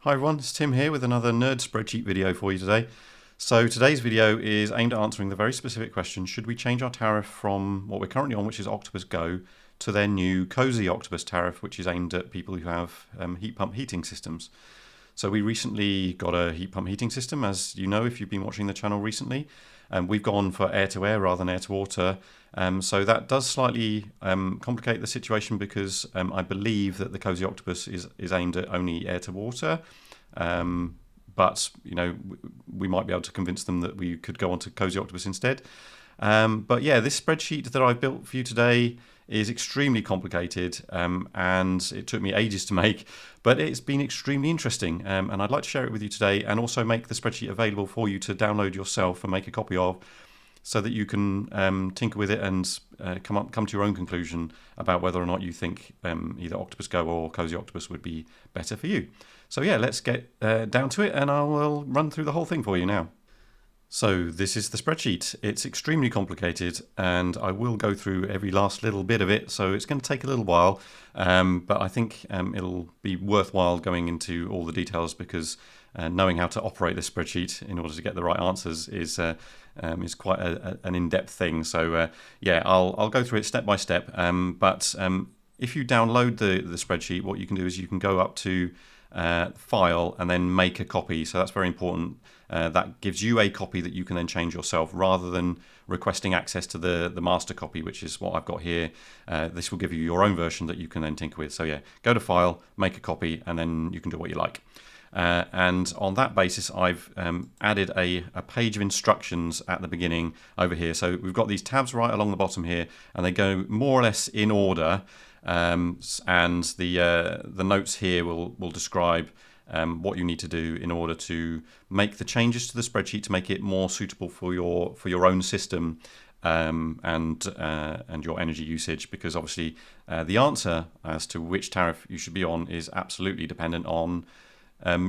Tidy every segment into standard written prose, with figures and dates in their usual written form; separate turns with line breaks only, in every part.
Hi everyone, it's Tim here with another nerd spreadsheet video for you today. So today's video is aimed at answering the very specific question, should we change our tariff from what we're currently on, which is Octopus Go, to their new Cosy Octopus tariff, which is aimed at people who have heat pump heating systems. So we recently got a heat pump heating system, as you know if you've been watching the channel recently. We've gone for air-to-air rather than air-to-water. So that does slightly complicate the situation because I believe that the Cosy Octopus is aimed at only air-to-water. But you know, we might be able to convince them that we could go on to Cosy Octopus instead. But yeah, this spreadsheet that I've built for you today is extremely complicated and it took me ages to make, but it's been extremely interesting and I'd like to share it with you today and also make the spreadsheet available for you to download yourself and make a copy of, so that you can tinker with it and come to your own conclusion about whether or not you think either Octopus Go or Cosy Octopus would be better for you. So yeah, let's get down to it and I will run through the whole thing for you now. So this is the spreadsheet. It's extremely complicated and I will go through every last little bit of it, so it's going to take a little while, but I think it'll be worthwhile going into all the details because knowing how to operate this spreadsheet in order to get the right answers is quite an in-depth thing. So yeah, I'll go through it step by step, but if you download the spreadsheet, what you can do is you can go up to file and then make a copy. So that's very important. That gives you a copy that you can then change yourself rather than requesting access to the master copy, which is what I've got here. This will give you your own version that you can then tinker with. So yeah, go to file, make a copy, and then you can do what you like. And on that basis, I've added a page of instructions at the beginning over here. So we've got these tabs right along the bottom here, and they go more or less in order. And the notes here will describe what you need to do in order to make the changes to the spreadsheet to make it more suitable for your own system and your energy usage, because obviously the answer as to which tariff you should be on is absolutely dependent on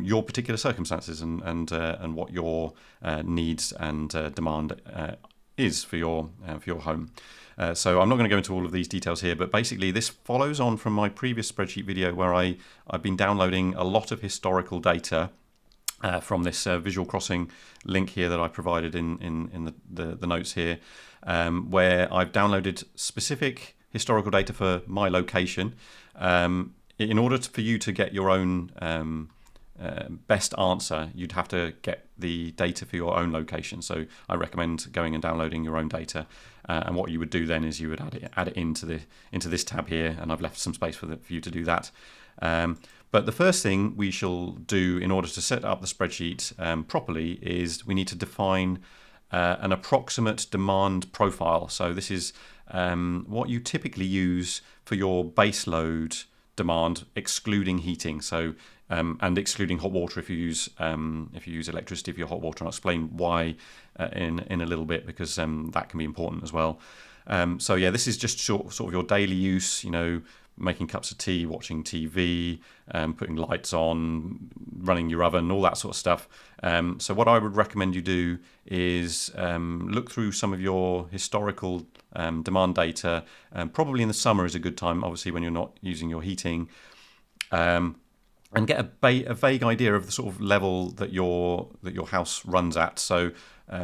your particular circumstances and what your needs and demand is for your home. So I'm not going to go into all of these details here, but basically this follows on from my previous spreadsheet video where I've been downloading a lot of historical data from this Visual Crossing link here that I provided in the notes here, where I've downloaded specific historical data for my location in order for you to get your own best answer. You'd have to get the data for your own location. So I recommend going and downloading your own data. And what you would do then is you would add it into this tab here, and I've left some space for you to do that. But the first thing we shall do in order to set up the spreadsheet properly is we need to define an approximate demand profile. So this is what you typically use for your base load demand, excluding heating. So and excluding hot water if you use electricity for your hot water. I'll explain why in a little bit, because that can be important as well. So yeah, this is just sort of your daily use, you know, making cups of tea, watching TV, putting lights on, running your oven, all that sort of stuff. So what I would recommend you do is look through some of your historical demand data. Probably in the summer is a good time, obviously when you're not using your heating. And get a vague idea of the sort of level that your house runs at. So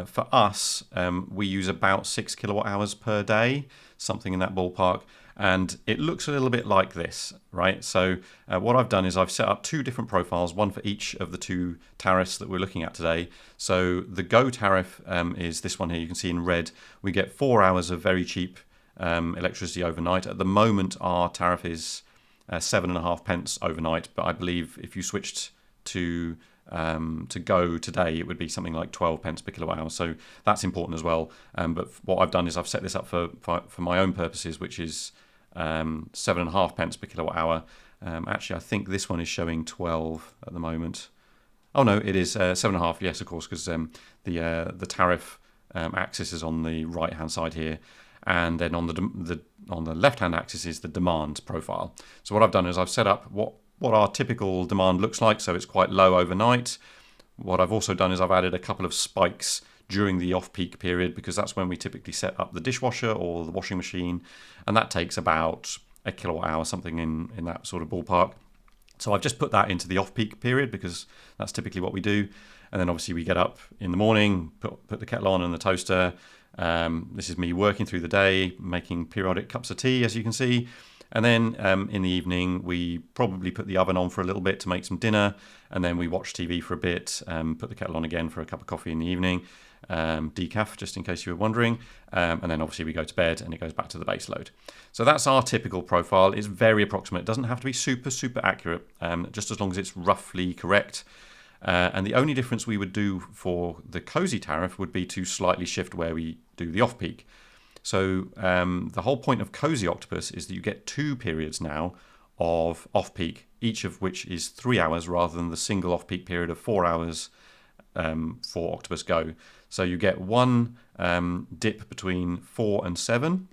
for us, we use about 6 kilowatt hours per day, something in that ballpark. And it looks a little bit like this, right? So what I've done is I've set up two different profiles, one for each of the two tariffs that we're looking at today. So the Go tariff is this one here. You can see in red, we get 4 hours of very cheap electricity overnight. At the moment, our tariff is 7.5 pence overnight, but I believe if you switched to Go today, it would be something like 12 pence per kilowatt hour. So that's important as well. But what I've done is I've set this up for my own purposes, which is 7.5 pence per kilowatt hour. Actually, I think this one is showing 12 at the moment. Oh no, it is 7.5. Yes, of course, because the tariff axis is on the right hand side here. And then on the left-hand axis is the demand profile. So what I've done is I've set up what our typical demand looks like, so it's quite low overnight. What I've also done is I've added a couple of spikes during the off-peak period, because that's when we typically set up the dishwasher or the washing machine, and that takes about a kilowatt hour, something in that sort of ballpark. So I've just put that into the off-peak period because that's typically what we do. And then obviously we get up in the morning, put the kettle on and the toaster. This is me working through the day, making periodic cups of tea, as you can see. And then in the evening, we probably put the oven on for a little bit to make some dinner. And then we watch TV for a bit, put the kettle on again for a cup of coffee in the evening. Decaf, just in case you were wondering. And then obviously we go to bed and it goes back to the base load. So that's our typical profile. It's very approximate. It doesn't have to be super, super accurate, just as long as it's roughly correct. And the only difference we would do for the Cosy tariff would be to slightly shift where we do the off-peak. So the whole point of Cosy Octopus is that you get 2 periods now of off-peak, each of which is 3 hours rather than the single off-peak period of 4 hours for Octopus Go. So you get one dip between 4 and 7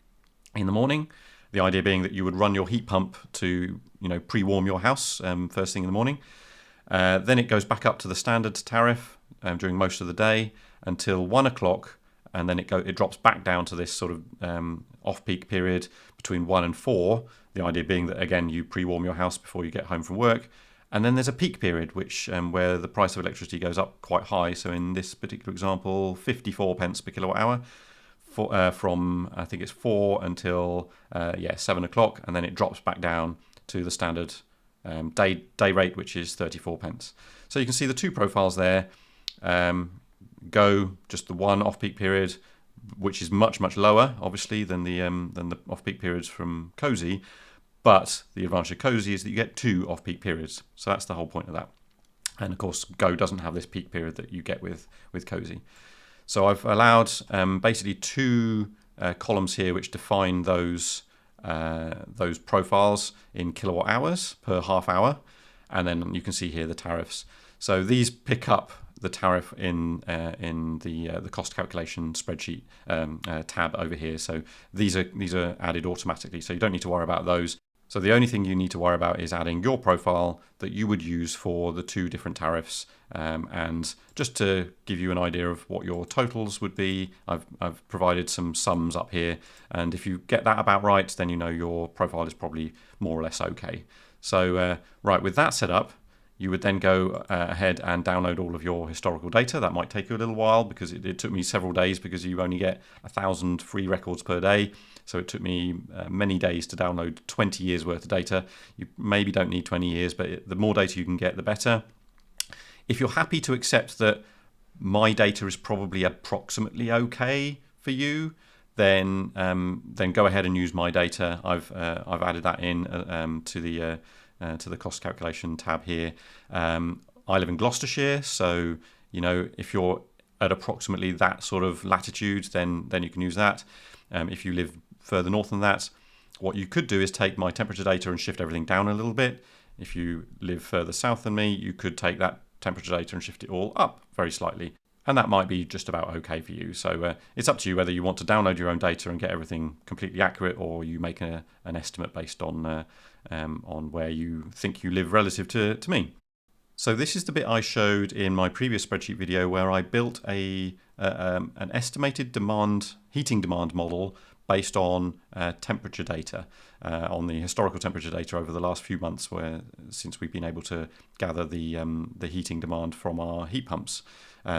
in the morning. The idea being that you would run your heat pump to pre-warm your house first thing in the morning. Then it goes back up to the standard tariff during most of the day until 1 o'clock, and then it drops back down to this sort of off-peak period between 1 and 4. The idea being that again you pre-warm your house before you get home from work. And then there's a peak period, which where the price of electricity goes up quite high. So in this particular example, 54 pence per kilowatt hour from I think it's 4 until 7 o'clock, and then it drops back down to the standard day rate, which is 34 pence. So you can see the 2 profiles there. Go just the one off-peak period, which is much lower, obviously, than the off-peak periods from Cosy. But the advantage of Cosy is that you get 2 off-peak periods. So that's the whole point of that. And of course, Go doesn't have this peak period that you get with Cosy. So I've allowed basically 2 columns here which define those profiles in kilowatt hours per half hour. And then you can see here the tariffs. So these pick up the tariff in the cost calculation spreadsheet tab over here. So these are added automatically. So you don't need to worry about those. So the only thing you need to worry about is adding your profile that you would use for the 2 different tariffs. And just to give you an idea of what your totals would be, I've provided some sums up here. And if you get that about right, then you know your profile is probably more or less okay. So right, with that set up, you would then go ahead and download all of your historical data. That might take you a little while because it took me several days because you only get 1,000 free records per day. So it took me many days to download 20 years worth of data. You maybe don't need 20 years, but the more data you can get, the better. If you're happy to accept that my data is probably approximately okay for you, then go ahead and use my data. I've added that in to the cost calculation tab here. I live in Gloucestershire, so if you're at approximately that sort of latitude, then you can use that. If you live further north than that, what you could do is take my temperature data and shift everything down a little bit. If you live further south than me, you could take that temperature data and shift it all up very slightly. And that might be just about okay for you. So it's up to you whether you want to download your own data and get everything completely accurate, or you make an estimate based on where you think you live relative to me. So this is the bit I showed in my previous spreadsheet video where I built an estimated heating demand model based on temperature data, on the historical temperature data over the last few months, since we've been able to gather the heating demand from our heat pumps.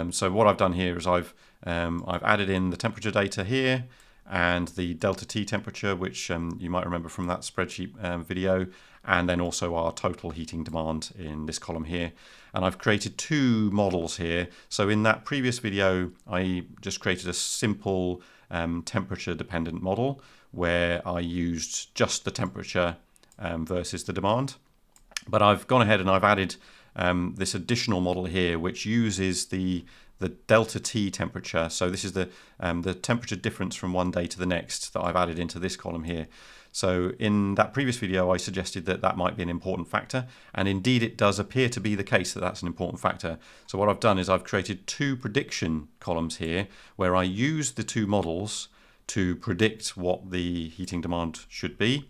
So what I've done here is I've added in the temperature data here and the delta T temperature, which you might remember from that spreadsheet video, and then also our total heating demand in this column here. And I've created 2 models here. So in that previous video, I just created a simple temperature dependent model where I used just the temperature versus the demand. But I've gone ahead and I've added this additional model here, which uses the delta T temperature. So this is the temperature difference from one day to the next that I've added into this column here. So in that previous video, I suggested that might be an important factor, and indeed it does appear to be the case that that's an important factor. So what I've done is I've created 2 prediction columns here where I use the 2 models to predict what the heating demand should be.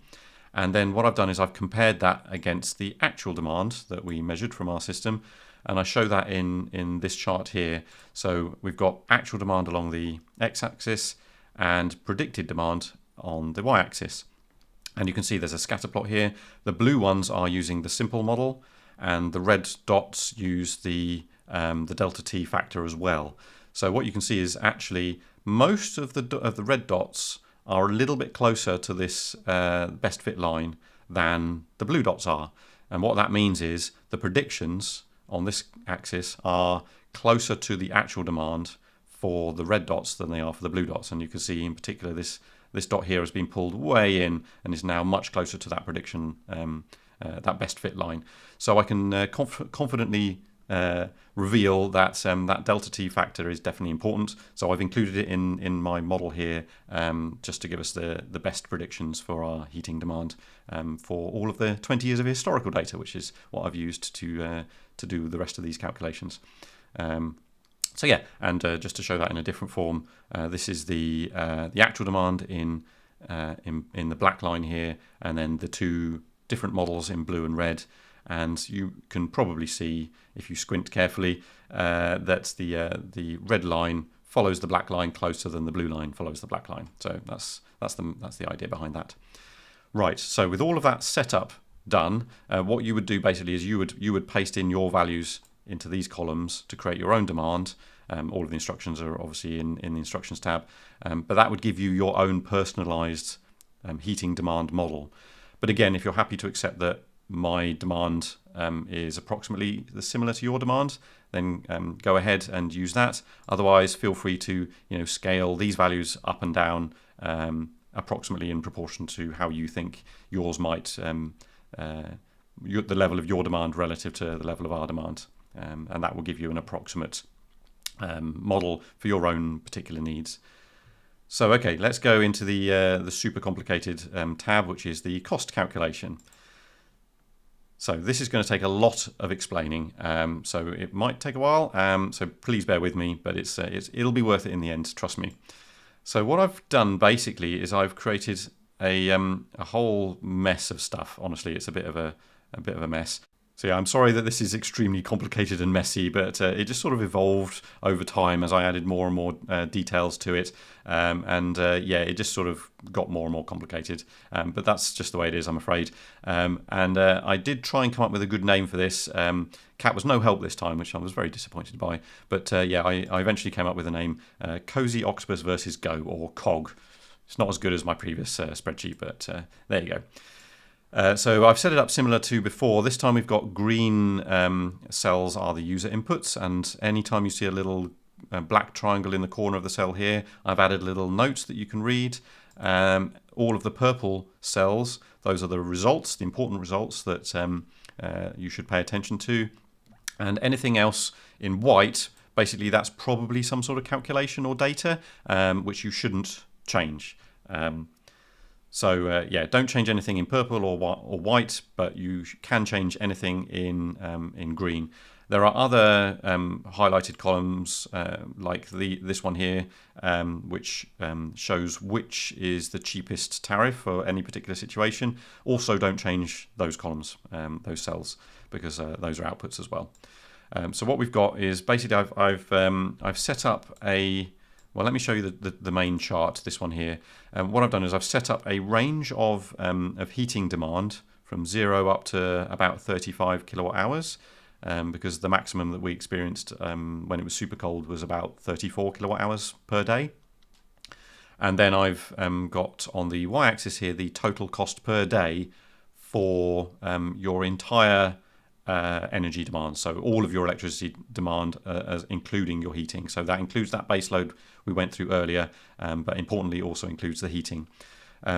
And then what I've done is I've compared that against the actual demand that we measured from our system, and I show that in this chart here. So we've got actual demand along the x-axis and predicted demand on the y-axis. And you can see there's a scatter plot here. The blue ones are using the simple model, and the red dots use the delta T factor as well. So what you can see is actually most of the red dots are a little bit closer to this best fit line than the blue dots are. And what that means is the predictions on this axis are closer to the actual demand for the red dots than they are for the blue dots. And you can see in particular this dot here has been pulled way in and is now much closer to that prediction, that best fit line. So I can confidently reveal that that delta T factor is definitely important. So I've included it in my model here just to give us the best predictions for our heating demand for all of the 20 years of historical data, which is what I've used to do the rest of these calculations. So yeah, and just to show that in a different form, this is the actual demand in the black line here, and then the two different models in blue and red. And you can probably see, if you squint carefully, that the red line follows the black line closer than the blue line follows the black line. So that's the idea behind that. Right. So with all of that setup done, what you would do basically is you would paste in your values into these columns to create your own demand. All of the instructions are obviously in the instructions tab, but that would give you your own personalized heating demand model. But again, if you're happy to accept that my demand is approximately similar to your demand, then go ahead and use that. Otherwise, feel free to scale these values up and down approximately in proportion to how you think yours might the level of your demand relative to the level of our demand. And that will give you an approximate model for your own particular needs. So okay, let's go into the super complicated tab, which is the cost calculation. So this is going to take a lot of explaining, so it might take a while, so please bear with me, but it'll be worth it in the end, trust me. So what I've done basically is I've created a whole mess of stuff. Honestly, it's a bit of a mess. So yeah, I'm sorry that this is extremely complicated and messy, but it just sort of evolved over time as I added more and more details to it. Yeah, it just sort of got more and more complicated. But that's just the way it is, I'm afraid. I did try and come up with a good name for this. Cat was no help this time, which I was very disappointed by. But yeah, I eventually came up with a name, Cosy Octopus versus Go, or COG. It's not as good as my previous spreadsheet, but there you go. So I've set it up similar to before. This time we've got green cells are the user inputs, and anytime you see a little black triangle in the corner of the cell here, I've added little notes that you can read. All of the purple cells, those are the results, the important results that you should pay attention to. And anything else in white, basically that's probably some sort of calculation or data, which you shouldn't change. So yeah, don't change anything in purple or white, but you can change anything in green. There are other highlighted columns like this one here, which shows which is the cheapest tariff for any particular situation. Also, don't change those columns, those cells, because those are outputs as well. So what we've got is basically I've set up a. Well, let me show you the main chart, this one here. What I've done is I've set up a range of heating demand from 0 up to about 35 kilowatt hours, because the maximum that we experienced when it was super cold was about 34 kilowatt hours per day. And then I've got on the y-axis here the total cost per day for your entire energy demand, so all of your electricity demand, including your heating. So that includes that base load we went through earlier, but importantly also includes the heating.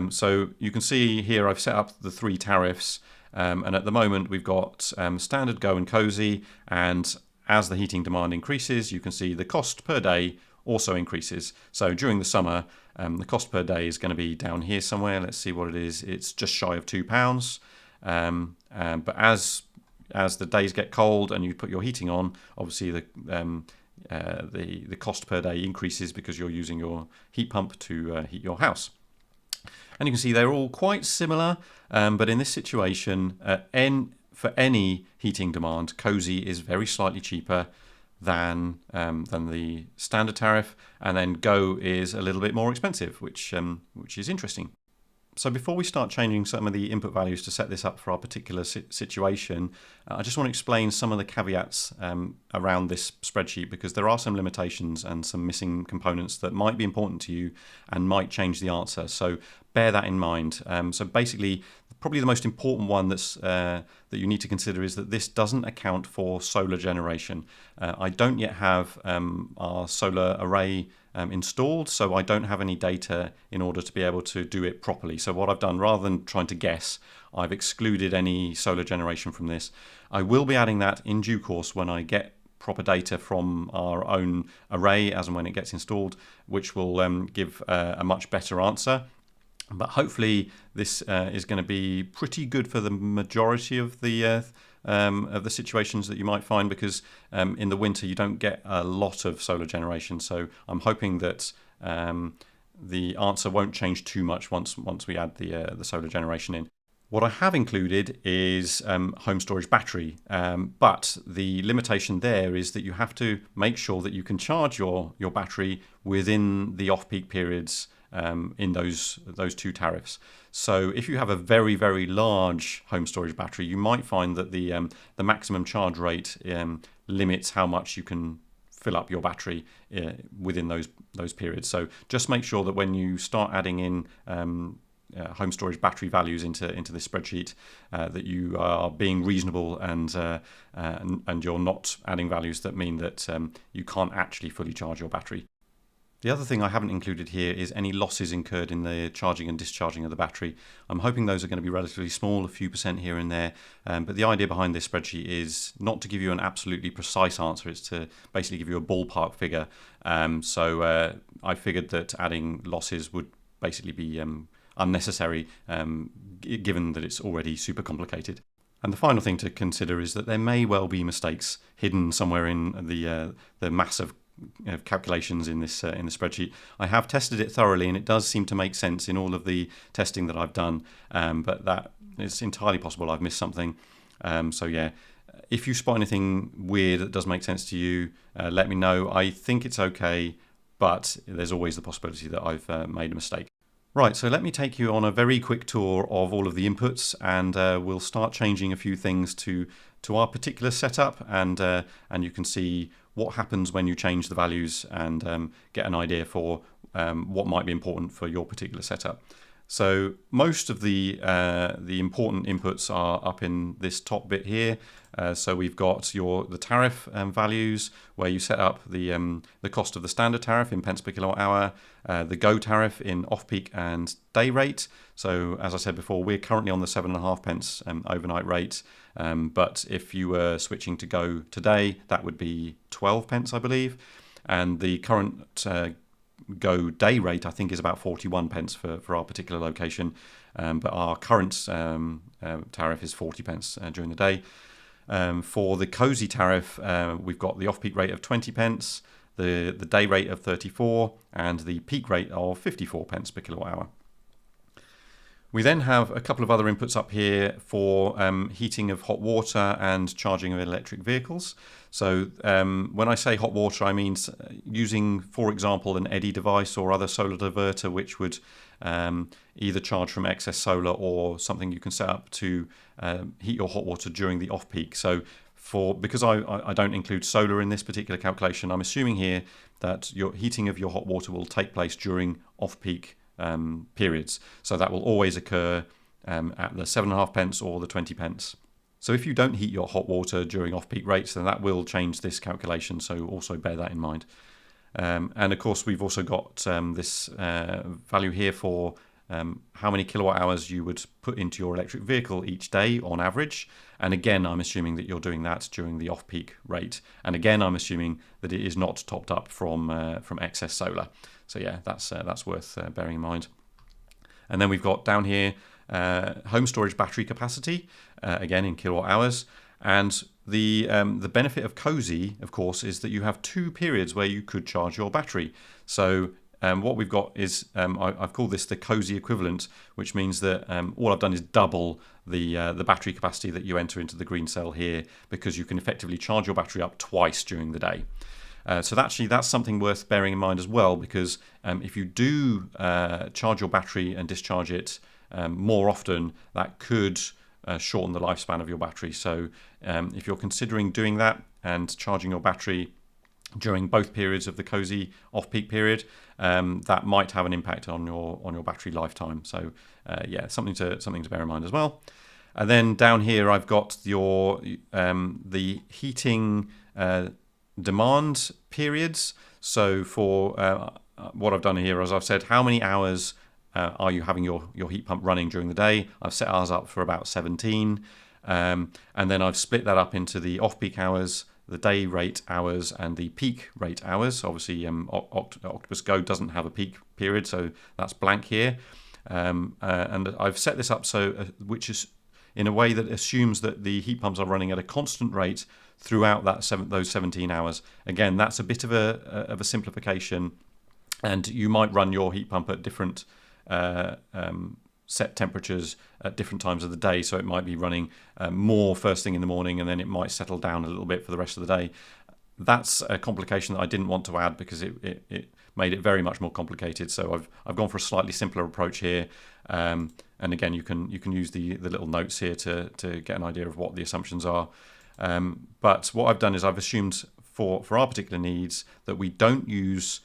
So you can see here I've set up the three tariffs, and at the moment we've got standard, Go and Cosy, and as the heating demand increases, you can see the cost per day also increases. So during the summer, the cost per day is going to be down here somewhere. Let's see what it is. It's just shy of £2. But as the days get cold and you put your heating on, obviously the cost per day increases because you're using your heat pump to heat your house. And you can see they're all quite similar, but in this situation, for any heating demand, Cosy is very slightly cheaper than the standard tariff, and then Go is a little bit more expensive, which is interesting. So before we start changing some of the input values to set this up for our particular situation, I just want to explain some of the caveats around this spreadsheet, because there are some limitations and some missing components that might be important to you and might change the answer. So bear that in mind. So basically, probably the most important one that you need to consider is that this doesn't account for solar generation. I don't yet have our solar array installed, so I don't have any data in order to be able to do it properly. So what I've done, rather than trying to guess, I've excluded any solar generation from this. I will be adding that in due course when I get proper data from our own array as and when it gets installed, which will give a much better answer. But hopefully this is going to be pretty good for the majority of the situations that you might find, because in the winter you don't get a lot of solar generation. So I'm hoping that the answer won't change too much once we add the solar generation in. What I have included is home storage battery, but the limitation there is that you have to make sure that you can charge your battery within the off-peak periods in those two tariffs. So if you have a very, very large home storage battery, you might find that the maximum charge rate limits how much you can fill up your battery within those periods. So just make sure that when you start adding in home storage battery values into this spreadsheet, that you are being reasonable and you're not adding values that mean that you can't actually fully charge your battery. The other thing I haven't included here is any losses incurred in the charging and discharging of the battery. I'm hoping those are going to be relatively small, a few percent here and there, but the idea behind this spreadsheet is not to give you an absolutely precise answer, it's to basically give you a ballpark figure. So I figured that adding losses would basically be unnecessary, given that it's already super complicated. And the final thing to consider is that there may well be mistakes hidden somewhere in the massive calculations in this spreadsheet. I have tested it thoroughly and it does seem to make sense in all of the testing that I've done, but that it's entirely possible I've missed something. So yeah, if you spot anything weird that does make sense to you, let me know. I think it's okay, but there's always the possibility that I've made a mistake. Right, so let me take you on a very quick tour of all of the inputs, and we'll start changing a few things to our particular setup, and you can see what happens when you change the values and get an idea for what might be important for your particular setup. So most of the important inputs are up in this top bit here. So we've got the tariff values, where you set up the cost of the standard tariff in pence per kilowatt hour, the Go tariff in off-peak and day rate. So as I said before, we're currently on the 7.5 pence overnight rate, but if you were switching to Go today, that would be 12 pence, I believe. And the current Go day rate, I think, is about 41 pence for our particular location, but our current tariff is 40 pence during the day. For the Cosy tariff, we've got the off-peak rate of 20 pence, the day rate of 34, and the peak rate of 54 pence per kilowatt hour. We then have a couple of other inputs up here for heating of hot water and charging of electric vehicles. So when I say hot water, I mean using, for example, an eddy device or other solar diverter, which would either charge from excess solar or something you can set up to heat your hot water during the off-peak. So because I don't include solar in this particular calculation, I'm assuming here that your heating of your hot water will take place during off-peak periods. So that will always occur at the 7.5 pence or the 20 pence. So if you don't heat your hot water during off-peak rates, then that will change this calculation. So also bear that in mind. And of course, we've also got this value here for how many kilowatt hours you would put into your electric vehicle each day on average. And again, I'm assuming that you're doing that during the off-peak rate. And again, I'm assuming that it is not topped up from excess solar. So yeah, that's worth bearing in mind. And then we've got down here home storage battery capacity, again in kilowatt hours. And the benefit of Cosy, of course, is that you have two periods where you could charge your battery. So what we've got is, I've called this the Cosy equivalent, which means that all I've done is double the battery capacity that you enter into the green cell here, because you can effectively charge your battery up twice during the day. So that's something worth bearing in mind as well, because if you do charge your battery and discharge it more often that could shorten the lifespan of your battery. So if you're considering doing that and charging your battery during both periods of the Cosy off-peak period, that might have an impact on your battery lifetime. So yeah, something to bear in mind as well. And then down here I've got your the heating demand periods. So for what I've done here is I've said how many hours are you having your heat pump running during the day. I've set ours up for about 17, and then I've split that up into the off-peak hours, the day rate hours, and the peak rate hours. Obviously Octopus Go doesn't have a peak period, so that's blank here, and I've set this up so which is in a way that assumes that the heat pumps are running at a constant rate throughout those 17 hours. Again, that's a bit of a simplification, and you might run your heat pump at different set temperatures at different times of the day. So it might be running more first thing in the morning, and then it might settle down a little bit for the rest of the day. That's a complication that I didn't want to add because it made it very much more complicated. So I've gone for a slightly simpler approach here. And again, you can use the little notes here to get an idea of what the assumptions are. But what I've done is I've assumed for our particular needs that we don't use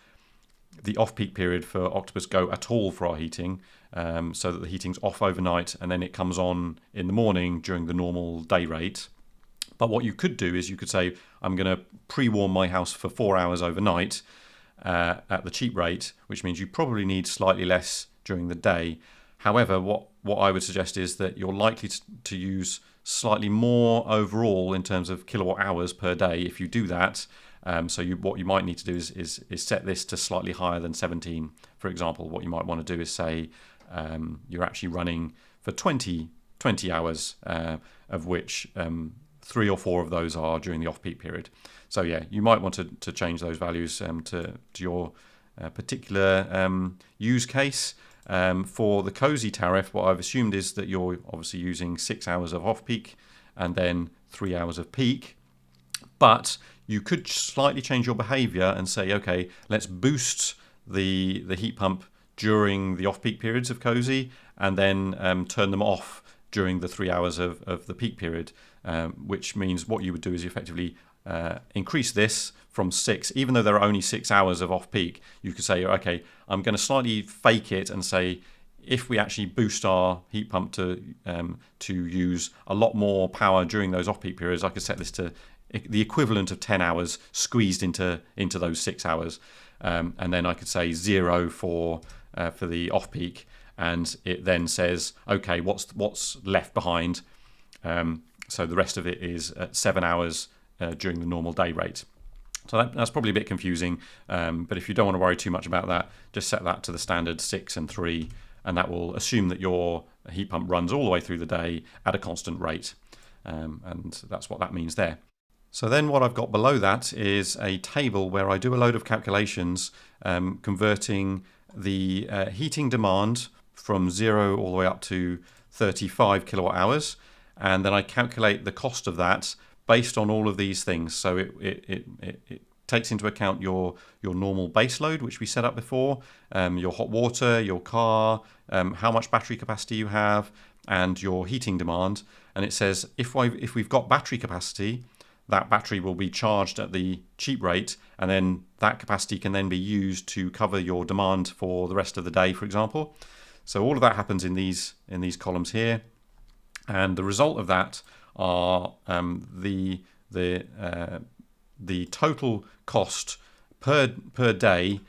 the off-peak period for Octopus Go at all for our heating, so that the heating's off overnight and then it comes on in the morning during the normal day rate. But what you could do is you could say, I'm going to pre-warm my house for 4 hours overnight at the cheap rate, which means you probably need slightly less during the day. However, what I would suggest is that you're likely to use slightly more overall in terms of kilowatt hours per day if you do that. So what you might need to do is set this to slightly higher than 17. For example, what you might want to do is say you're actually running for 20 hours, of which 3 or 4 of those are during the off-peak period. So yeah, you might want to change those values to your particular use case. For the Cosy tariff, what I've assumed is that you're obviously using 6 hours of off-peak and then 3 hours of peak. But you could slightly change your behavior and say, okay, let's boost the heat pump during the off-peak periods of Cosy and then turn them off during the 3 hours of the peak period, which means what you would do is you effectively increase this from 6, even though there are only 6 hours of off-peak. You could say, okay, I'm going to slightly fake it and say, if we actually boost our heat pump to use a lot more power during those off-peak periods, I could set this to the equivalent of 10 hours squeezed into those 6 hours, and then I could say 0 for the off-peak, and it then says, okay, what's left behind? So the rest of it is at 7 hours during the normal day rate. So that's probably a bit confusing, but if you don't want to worry too much about that, just set that to the standard 6 and 3, and that will assume that your heat pump runs all the way through the day at a constant rate, and that's what that means there. So then what I've got below that is a table where I do a load of calculations converting the heating demand from 0 all the way up to 35 kilowatt hours, and then I calculate the cost of that based on all of these things. So it takes into account your normal base load, which we set up before, your hot water, your car, how much battery capacity you have, and your heating demand. And it says if we've got battery capacity, that battery will be charged at the cheap rate, and then that capacity can then be used to cover your demand for the rest of the day, for example. So all of that happens in these columns here, and the result of that are the total cost per day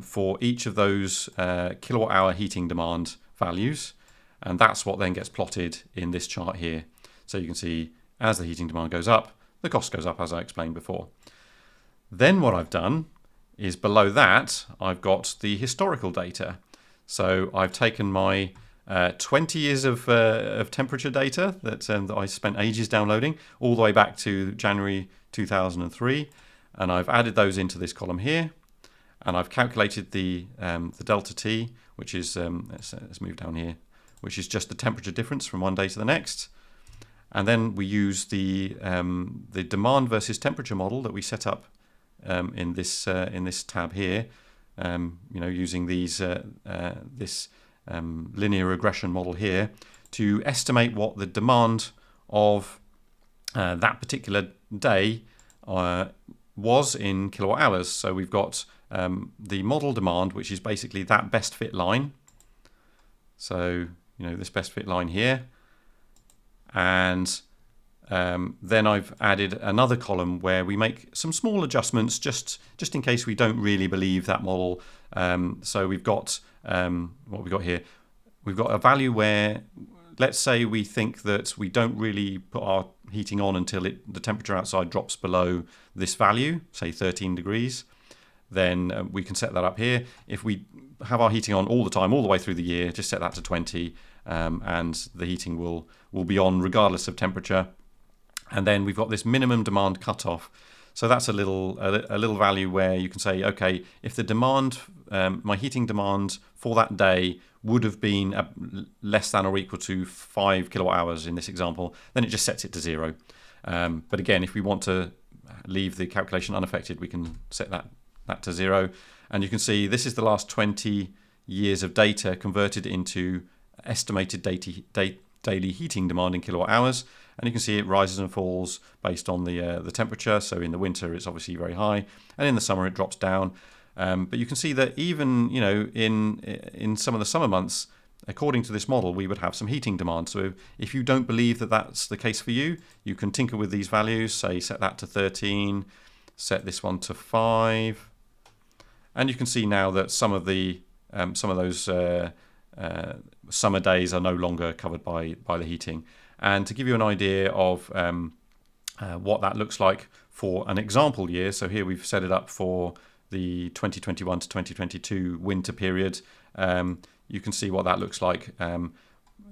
for each of those kilowatt hour heating demand values, and that's what then gets plotted in this chart here. So you can see as the heating demand goes up, the cost goes up, as I explained before. Then what I've done is below that I've got the historical data. So I've taken my 20 years of temperature data that I spent ages downloading, all the way back to January 2003, and I've added those into this column here, and I've calculated the delta T, which is let's move down here, which is just the temperature difference from one day to the next. And then we use the demand versus temperature model that we set up in this tab here, using these this linear regression model here to estimate what the demand of that particular day was in kilowatt hours. So we've got the model demand, which is basically that best fit line. So, this best fit line here. And then I've added another column where we make some small adjustments just in case we don't really believe that model. So we've got what we've got here. We've got a value where, let's say we think that we don't really put our heating on until the temperature outside drops below this value, say 13 degrees. Then we can set that up here. If we have our heating on all the time, all the way through the year, just set that to 20, and the heating will be on regardless of temperature. And then we've got this minimum demand cutoff. So that's a little value where you can say, okay, if the demand, my heating demand for that day would have been less than or equal to 5 kilowatt hours in this example, then it just sets it to 0. But again, if we want to leave the calculation unaffected, we can set that to 0. And you can see this is the last 20 years of data converted into estimated daily heating demand in kilowatt hours. And you can see it rises and falls based on the temperature. So in the winter, it's obviously very high, and in the summer, it drops down. But you can see that even in some of the summer months, according to this model, we would have some heating demand. So if you don't believe that that's the case for you, you can tinker with these values. Say set that to 13, set this one to 5, and you can see now that some of those summer days are no longer covered by the heating. And to give you an idea of what that looks like for an example year, so here we've set it up for the 2021 to 2022 winter period. You can see what that looks like.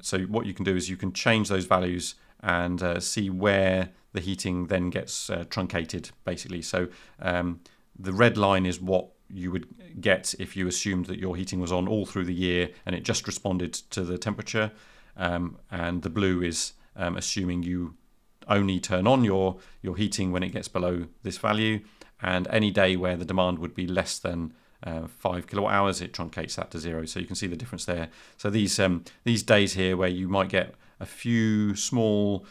So what you can do is you can change those values and see where the heating then gets truncated, basically. So the red line is what you would get if you assumed that your heating was on all through the year and it just responded to the temperature. And the blue is assuming you only turn on your heating when it gets below this value, and any day where the demand would be less than 5 kilowatt hours, it truncates that to 0. So you can see the difference there. So these days here where you might get a few small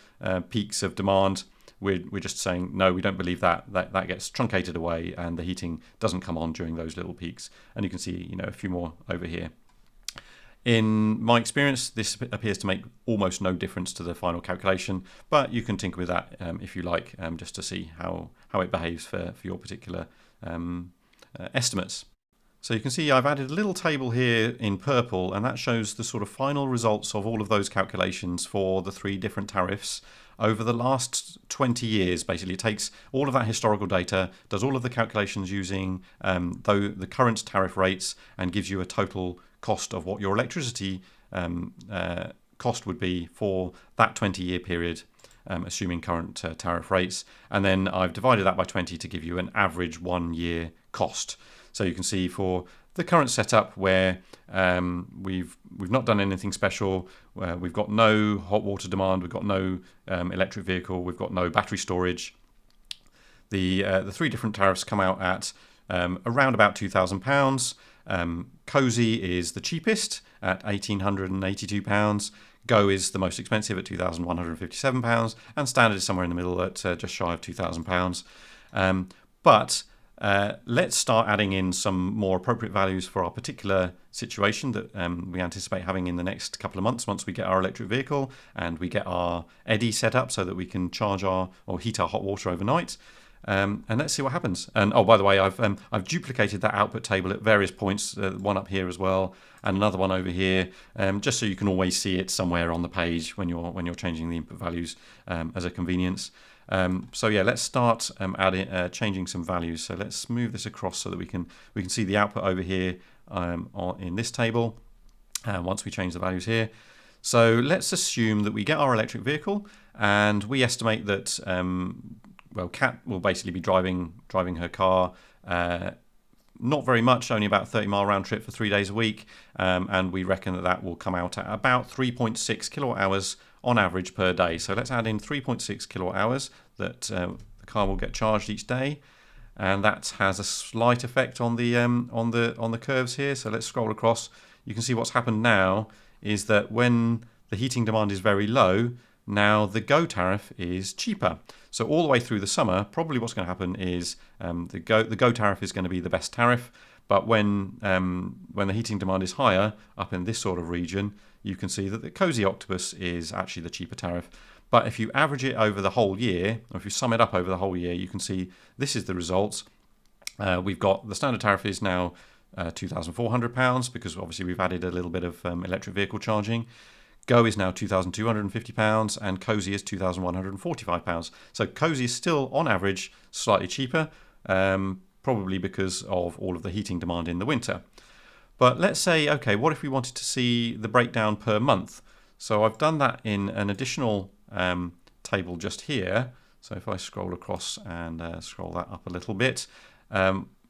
peaks of demand, we're just saying no, we don't believe that gets truncated away and the heating doesn't come on during those little peaks. And you can see a few more over here. In my experience, this appears to make almost no difference to the final calculation, but you can tinker with that if you like, just to see how it behaves for your particular estimates. So you can see I've added a little table here in purple, and that shows the sort of final results of all of those calculations for the 3 different tariffs over the last 20 years. Basically, it takes all of that historical data, does all of the calculations using the current tariff rates, and gives you a total cost of what your electricity cost would be for that 20-year period, assuming current tariff rates. And then I've divided that by 20 to give you an average 1-year cost. So you can see for the current setup where we've not done anything special, we've got no hot water demand, we've got no electric vehicle, we've got no battery storage. The 3 different tariffs come out at around about £2,000. Cosy is the cheapest at £1,882. Go is the most expensive at £2,157, and Standard is somewhere in the middle at just shy of £2,000. But let's start adding in some more appropriate values for our particular situation that we anticipate having in the next couple of months once we get our electric vehicle and we get our eddy set up so that we can charge or heat our hot water overnight. And let's see what happens. And oh, by the way, I've duplicated that output table at various points, one up here as well, and another one over here, just so you can always see it somewhere on the page when you're changing the input values as a convenience. So yeah, let's start changing some values. So let's move this across so that we can see the output over here in this table. Once we change the values here. So let's assume that we get our electric vehicle and we estimate that Kat will basically be driving her car not very much, only about 30-mile round trip for 3 days a week, and we reckon that will come out at about 3.6 kilowatt hours on average per day. So let's add in 3.6 kilowatt hours that the car will get charged each day, and that has a slight effect on the curves here. So let's scroll across. you can see what's happened now is that when the heating demand is very low, now the Go tariff is cheaper. So all the way through the summer, probably what's going to happen is the Go tariff is going to be the best tariff. But when the heating demand is higher, up in this sort of region, you can see that the Cosy Octopus is actually the cheaper tariff. But if you average it over the whole year, or if you sum it up over the whole year, you can see this is the results. We've got the standard tariff is now £2,400 because obviously we've added a little bit of electric vehicle charging. Go is now £2,250 and Cosy is £2,145. So Cosy is still on average slightly cheaper, probably because of all of the heating demand in the winter. But let's say, okay, what if we wanted to see the breakdown per month? So I've done that in an additional table just here. So if I scroll across and scroll that up a little bit,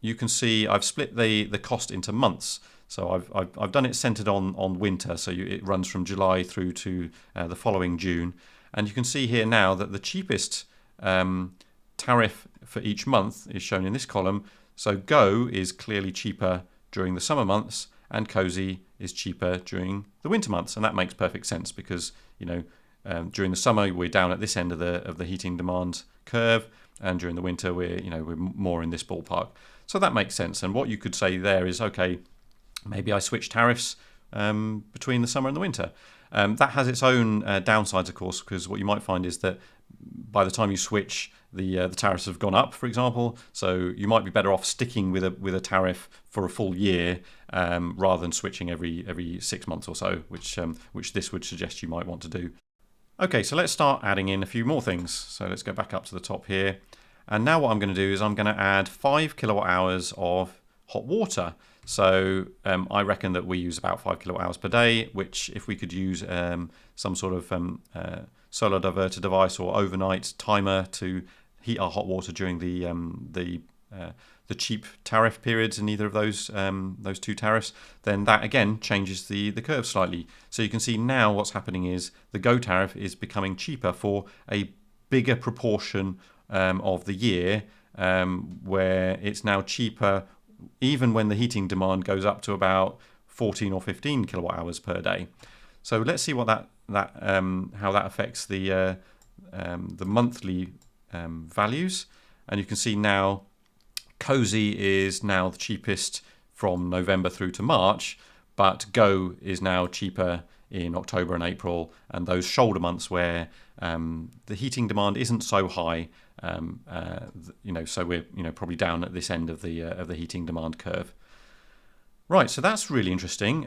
you can see I've split the cost into months. So I've done it centered on winter, so it runs from July through to the following June. And you can see here now that the cheapest tariff for each month is shown in this column. So Go is clearly cheaper during the summer months and Cosy is cheaper during the winter months. And that makes perfect sense because, during the summer we're down at this end of the heating demand curve, and during the winter we're more in this ballpark. So that makes sense. And what you could say there is, okay, maybe I switch tariffs between the summer and the winter. That has its own downsides, of course, because what you might find is that by the time you switch, the tariffs have gone up, for example. So you might be better off sticking with a tariff for a full year rather than switching every 6 months or so, which this would suggest you might want to do. Okay, so let's start adding in a few more things. So let's go back up to the top here. And now what I'm going to do is I'm going to add 5 kilowatt hours of hot water. So I reckon that we use about 5 kilowatt hours per day, which if we could use some sort of solar diverter device or overnight timer to heat our hot water during the cheap tariff periods in either of those two tariffs, then that again changes the curve slightly. So you can see now what's happening is the Go tariff is becoming cheaper for a bigger proportion of the year, where it's now cheaper even when the heating demand goes up to about 14 or 15 kilowatt hours per day. So let's see what how that affects the monthly values. And you can see now Cosy is now the cheapest from November through to March, but Go is now cheaper in October and April, and those shoulder months where the heating demand isn't so high. So we're probably down at this end of the heating demand curve. Right, so that's really interesting.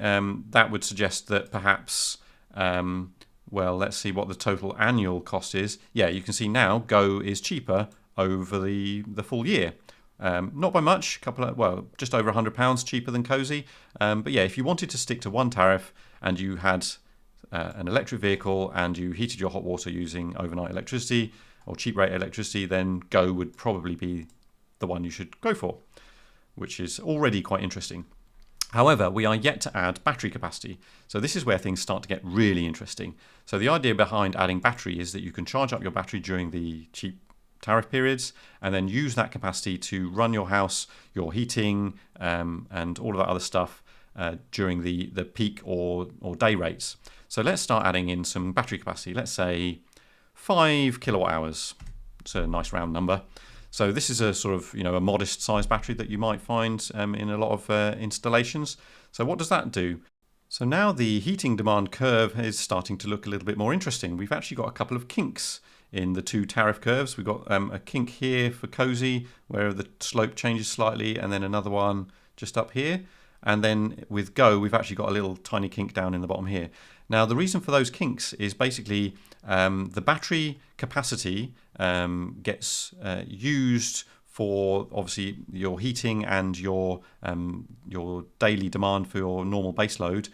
That would suggest that perhaps, let's see what the total annual cost is. Yeah, you can see now Go is cheaper over the full year. Not by much, just over £100 cheaper than Cosy. But yeah, if you wanted to stick to one tariff and you had an electric vehicle and you heated your hot water using overnight electricity or cheap rate electricity, then Go would probably be the one you should go for, which is already quite interesting. However, we are yet to add battery capacity. So this is where things start to get really interesting. So the idea behind adding battery is that you can charge up your battery during the cheap tariff periods and then use that capacity to run your house, your heating, and all of that other stuff during the peak or day rates. So let's start adding in some battery capacity. Let's say 5 kilowatt hours. It's a nice round number. So this is a sort of a modest size battery that you might find in a lot of installations. So what does that do? So now the heating demand curve is starting to look a little bit more interesting. We've actually got a couple of kinks in the two tariff curves. We've got a kink here for Cosy where the slope changes slightly, and then another one just up here. And then with Go, we've actually got a little tiny kink down in the bottom here. Now, the reason for those kinks is basically the battery capacity gets used for obviously your heating and your daily demand for your normal base load.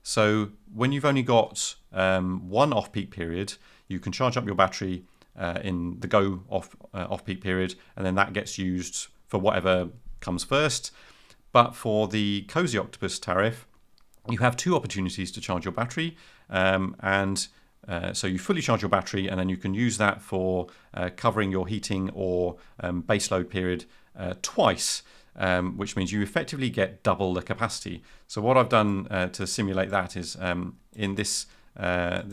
So when you've only got one off-peak period, you can charge up your battery in the Go off-peak period, and then that gets used for whatever comes first. But for the Cosy Octopus tariff, you have two opportunities to charge your battery, so you fully charge your battery, and then you can use that for covering your heating or baseload period twice. which means you effectively get double the capacity. So what I've done to simulate that is in this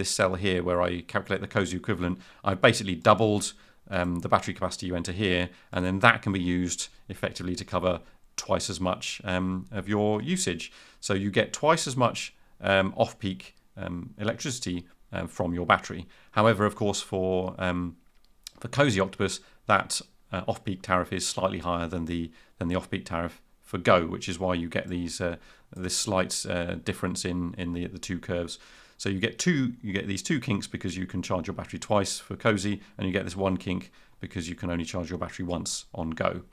cell here where I calculate the Cosy equivalent, I've basically doubled the battery capacity you enter here, and then that can be used effectively to cover twice as much of your usage. So you get twice as much off-peak electricity from your battery. However, of course, for Cosy Octopus, that off-peak tariff is slightly higher than the off-peak tariff for Go, which is why you get this slight difference in the two curves. So you get these two kinks because you can charge your battery twice for Cosy, and you get this one kink because you can only charge your battery once on Go.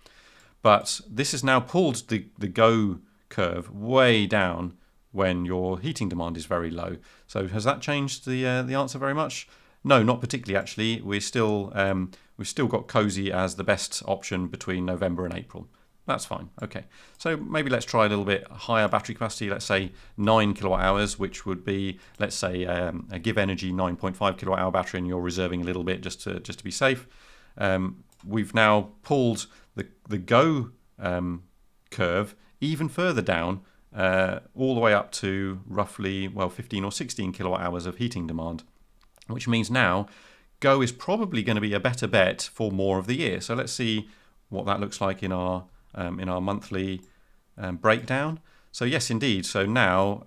But this has now pulled the Go curve way down when your heating demand is very low. So has that changed the answer very much? No, not particularly actually. We've still got Cosy as the best option between November and April. That's fine. Okay, so maybe let's try a little bit higher battery capacity. Let's say 9 kilowatt hours, which would be, let's say, a Give Energy 9.5 kilowatt hour battery, and you're reserving a little bit just to be safe. We've now pulled the Go curve even further down, all the way up to roughly 15 or 16 kilowatt hours of heating demand, which means now Go is probably going to be a better bet for more of the year. So let's see what that looks like in our monthly breakdown. So yes, indeed. So now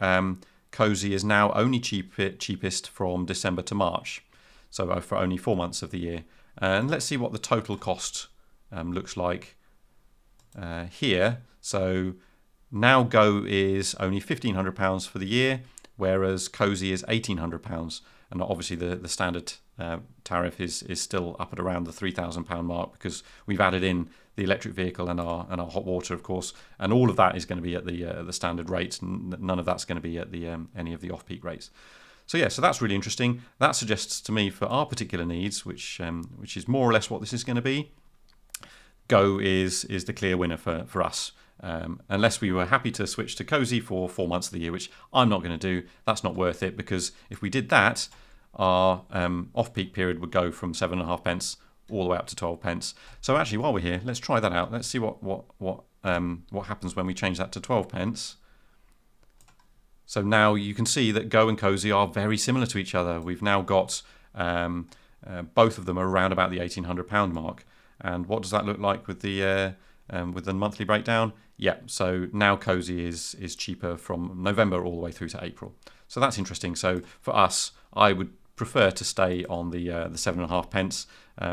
Cosy is now only cheapest from December to March, so for only 4 months of the year. And let's see what the total cost looks like here. So now Go is only £1,500 for the year, whereas Cosy is £1,800. And obviously the standard tariff is still up at around the £3,000 mark, because we've added in the electric vehicle and our hot water, of course, and all of that is going to be at the standard rates, and none of that's going to be at the any of the off-peak rates. So yeah, so that's really interesting. That suggests to me for our particular needs, which is more or less what this is going to be, Go is the clear winner for us. Unless we were happy to switch to Cosy for 4 months of the year, which I'm not going to do. That's not worth it, because if we did that, our off-peak period would go from 7.5 pence all the way up to 12 pence. So actually, while we're here, let's try that out. Let's see what happens when we change that to 12 pence. So now you can see that Go and Cosy are very similar to each other. We've now got both of them around about the £1,800 mark. And what does that look like with the monthly breakdown? Yeah, so now Cosy is cheaper from November all the way through to April. So that's interesting. So for us, I would prefer to stay on the 7.5 pence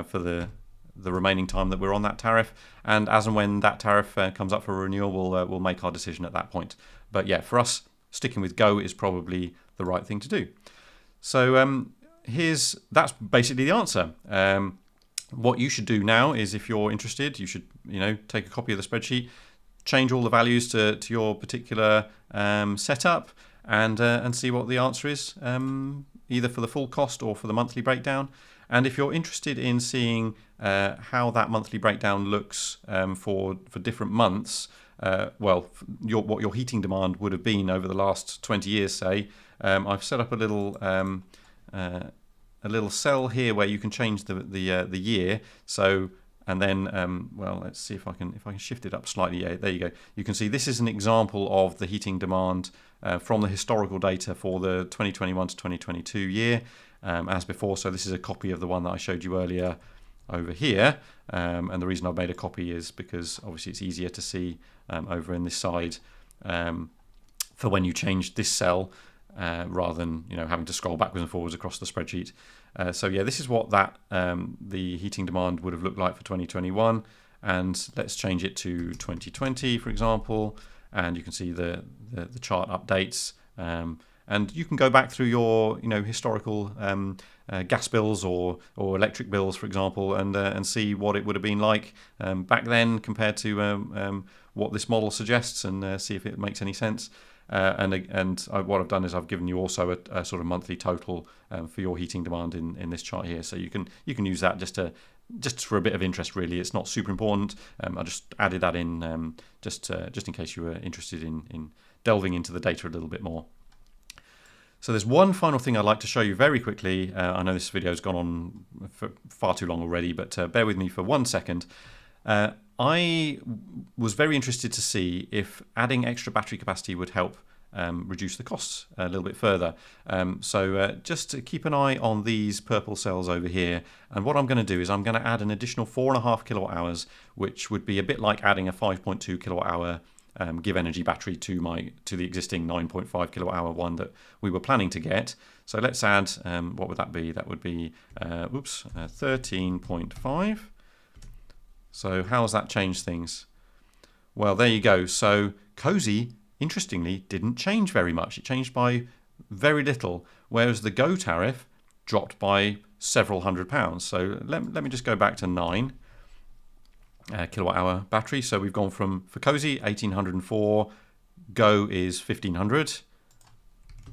for the remaining time that we're on that tariff. And as and when that tariff comes up for renewal, we'll make our decision at that point. But yeah, for us, sticking with Go is probably the right thing to do. So that's basically the answer. What you should do now is, if you're interested, you should take a copy of the spreadsheet, change all the values to your particular setup, and see what the answer is, either for the full cost or for the monthly breakdown. And if you're interested in seeing how that monthly breakdown looks for different months, what your heating demand would have been over the last 20 years, say, I've set up a little cell here where you can change the year. So, and then let's see if I can shift it up slightly. Yeah, there you go. You can see this is an example of the heating demand from the historical data for the 2021 to 2022 year, as before. So this is a copy of the one that I showed you earlier over here, and the reason I've made a copy is because obviously it's easier to see over in this side for when you change this cell, rather than having to scroll backwards and forwards across the spreadsheet. So yeah, this is what the heating demand would have looked like for 2021, and let's change it to 2020, for example, and you can see the chart updates, and you can go back through your historical gas bills or electric bills, for example, and see what it would have been like back then compared to what this model suggests, and see if it makes any sense. What I've done is I've given you also a sort of monthly total for your heating demand in this chart here, so you can use that just for a bit of interest. Really, it's not super important. I just added that in just in case you were interested in delving into the data a little bit more. So there's one final thing I'd like to show you very quickly. I know this video's gone on for far too long already, but bear with me for 1 second. I was very interested to see if adding extra battery capacity would help reduce the costs a little bit further. So just to keep an eye on these purple cells over here, and what I'm going to do is I'm going to add an additional 4.5 kilowatt hours, which would be a bit like adding a 5.2 kilowatt hour give energy battery to the existing 9.5 kilowatt hour one that we were planning to get. So let's add, what would that be? That would be 13.5. So how has that changed things? Well, there you go. So Cosy, interestingly, didn't change very much. It changed by very little, whereas the Go tariff dropped by several £100. So let me just go back to 9 kilowatt hour battery. So we've gone from, for Cosy, 1804, Go is 1500,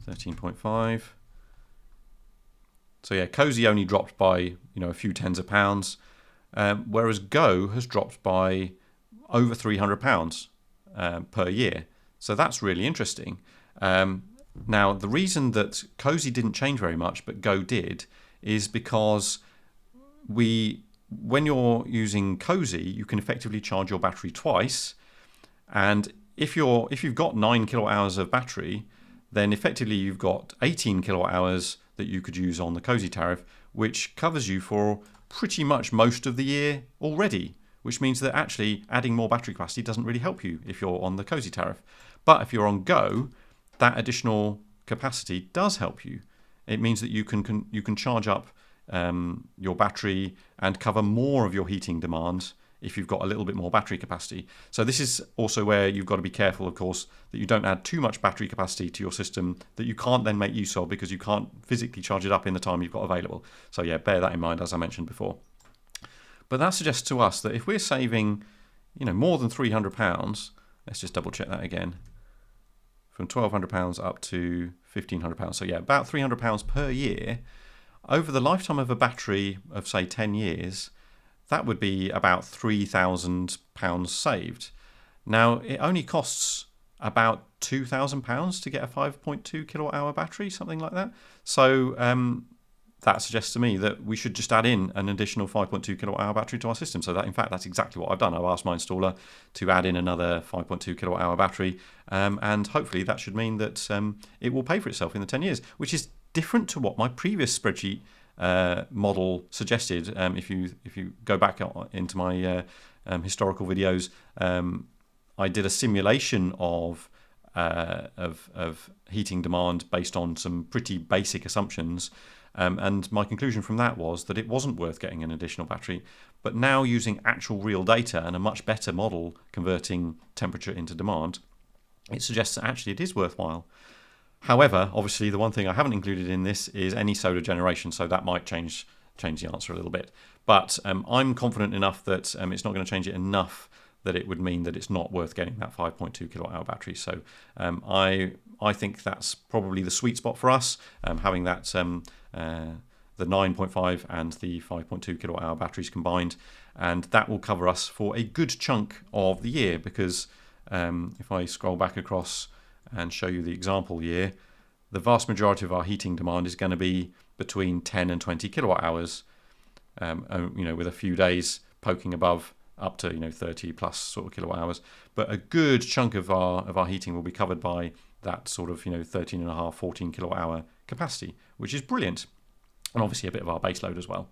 13.5. So yeah, Cosy only dropped by a few tens of pounds, whereas Go has dropped by over £300 per year. So that's really interesting. Now, the reason that Cosy didn't change very much, but Go did, is because when you're using Cosy, you can effectively charge your battery twice. And if you've got 9 kilowatt hours of battery, then effectively you've got 18 kilowatt hours that you could use on the Cosy tariff, which covers you for pretty much most of the year already, which means that actually adding more battery capacity doesn't really help you if you're on the Cosy tariff. But if you're on Go, that additional capacity does help you. It means that you can charge up your battery and cover more of your heating demand if you've got a little bit more battery capacity. So this is also where you've got to be careful, of course, that you don't add too much battery capacity to your system that you can't then make use of because you can't physically charge it up in the time you've got available. So yeah, bear that in mind, as I mentioned before. But that suggests to us that if we're saving, more than £300, let's just double check that again, from £1,200 up to £1,500. So yeah, about £300 per year. Over the lifetime of a battery of, say, 10 years, that would be about £3,000 saved. Now, it only costs about £2,000 to get a 5.2 kilowatt hour battery, something like that. So that suggests to me that we should just add in an additional 5.2 kilowatt hour battery to our system. So that, in fact, that's exactly what I've done. I've asked my installer to add in another 5.2 kilowatt hour battery, and hopefully that should mean that it will pay for itself in the 10 years, which is different to what my previous spreadsheet model suggested. If you go back into my historical videos, I did a simulation of heating demand based on some pretty basic assumptions, and my conclusion from that was that it wasn't worth getting an additional battery. But now, using actual real data and a much better model converting temperature into demand, it suggests that actually it is worthwhile. However, obviously, the one thing I haven't included in this is any solar generation, so that might change the answer a little bit. But I'm confident enough that it's not going to change it enough that it would mean that it's not worth getting that 5.2 kilowatt hour battery. So I think that's probably the sweet spot for us, having that the 9.5 and the 5.2 kilowatt hour batteries combined, and that will cover us for a good chunk of the year. Because if I scroll back across and show you the example year, the vast majority of our heating demand is going to be between 10 and 20 kilowatt hours, with a few days poking above up to 30 plus sort of kilowatt hours. But a good chunk of our heating will be covered by that sort of 13 and a half, 14 kilowatt hour capacity, which is brilliant, and obviously a bit of our base load as well.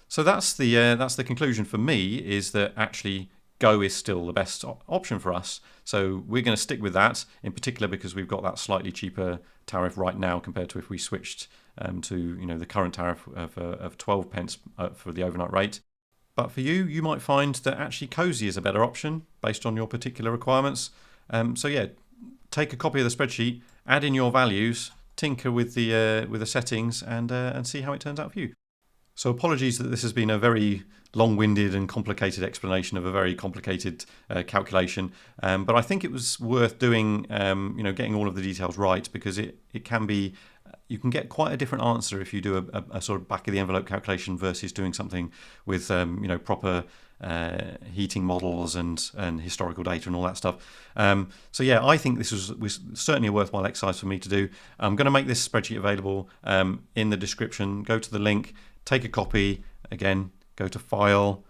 So that's the conclusion for me, is that actually Go is still the best option for us. So we're going to stick with that, in particular because we've got that slightly cheaper tariff right now compared to if we switched to the current tariff of 12 pence for the overnight rate. But for you might find that actually Cosy is a better option based on your particular requirements. So yeah, take a copy of the spreadsheet, add in your values, tinker with the settings, and see how it turns out for you. So apologies that this has been a very long-winded and complicated explanation of a very complicated calculation, but I think it was worth doing, getting all of the details right, because it can be, you can get quite a different answer if you do a sort of back-of-the-envelope calculation versus doing something with proper heating models and historical data and all that stuff. So yeah, I think this was certainly a worthwhile exercise for me to do. I'm going to make this spreadsheet available in the description. Go to the link, take a copy, again, go to File,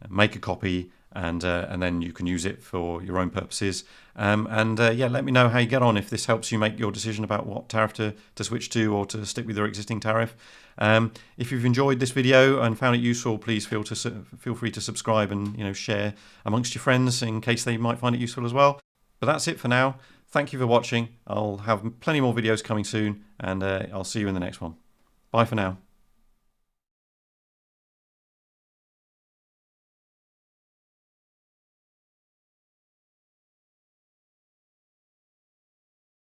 make a copy, and then you can use it for your own purposes. Yeah, let me know how you get on, if this helps you make your decision about what tariff to switch to, or to stick with your existing tariff. If you've enjoyed this video and found it useful, please feel free to subscribe and share amongst your friends in case they might find it useful as well. But that's it for now. Thank you for watching. I'll have plenty more videos coming soon, and I'll see you in the next one. Bye for now.